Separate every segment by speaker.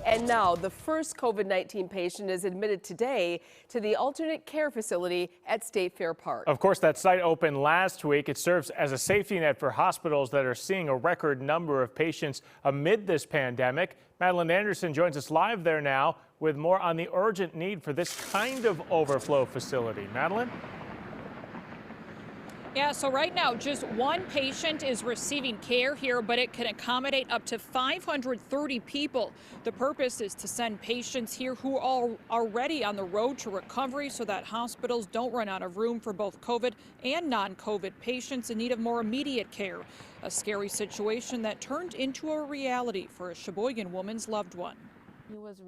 Speaker 1: And now the first COVID-19 patient is admitted today to the alternate care facility at State Fair Park.
Speaker 2: Of course, that site opened last week. It serves as a safety net for hospitals that are seeing a record number of patients amid this pandemic. Madeline Anderson joins us live there now with more on the urgent need for this kind of overflow facility. Madeline?
Speaker 3: Yeah, so right now just one patient is receiving care here, but it can accommodate up to 530 people. The purpose is to send patients here who are already on the road to recovery so that hospitals don't run out of room for both COVID and non-COVID patients in need of more immediate care. A scary situation that turned into a reality for a Sheboygan woman's loved one.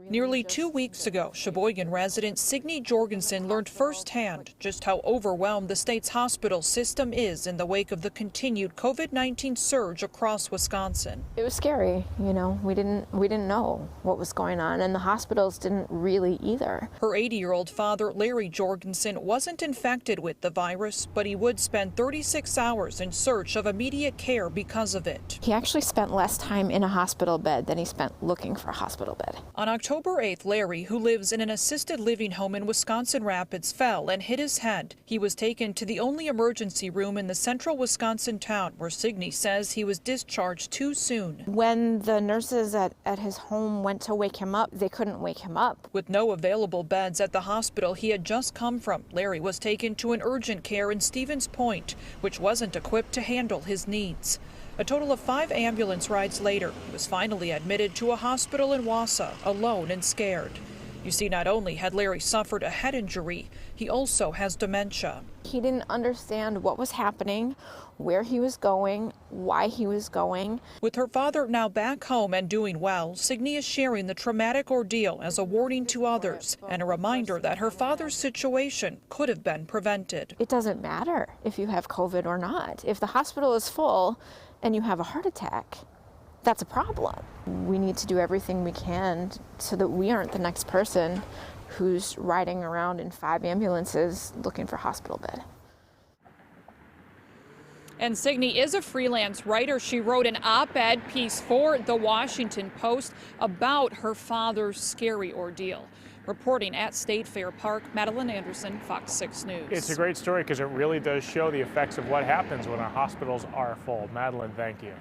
Speaker 3: Nearly 2 weeks ago, Sheboygan resident Signe Jorgenson learned firsthand just how overwhelmed the state's hospital system is in the wake of the continued COVID-19 surge across Wisconsin.
Speaker 4: It was scary, you know. We didn't know what was going on, and the hospitals didn't really either.
Speaker 3: Her 80-year-old father, Larry Jorgenson, wasn't infected with the virus, but he would spend 36 hours in search of immediate care because of it.
Speaker 4: He actually spent less time in a hospital bed than he spent looking for a hospital bed.
Speaker 3: On October 8th, Larry, who lives in an assisted living home in Wisconsin Rapids, fell and hit his head. He was taken to the only emergency room in the central Wisconsin town, where Signe says he was discharged too soon.
Speaker 4: When the nurses at his home went to wake him up, they couldn't wake him up.
Speaker 3: With no available beds at the hospital he had just come from, Larry was taken to an urgent care in Stevens Point, which wasn't equipped to handle his needs. A total of 5 ambulance rides later, he was finally admitted to a hospital in Wausau, alone and scared. You see, not only had Larry suffered a head injury, he also has dementia.
Speaker 4: He didn't understand what was happening, where he was going, why he was going.
Speaker 3: With her father now back home and doing well, Signe is sharing the traumatic ordeal as a warning to others and a reminder that her father's situation could have been prevented.
Speaker 4: It doesn't matter if you have COVID or not. If the hospital is full and you have a heart attack, that's a problem. We need to do everything we can so that we aren't the next person who's riding around in 5 ambulances looking for a hospital bed.
Speaker 3: And Signe is a freelance writer. She wrote an op-ed piece for the Washington Post about her father's scary ordeal. Reporting at State Fair Park, Madeline Anderson, Fox 6 News.
Speaker 2: It's a great story because it really does show the effects of what happens when our hospitals are full. Madeline, thank you.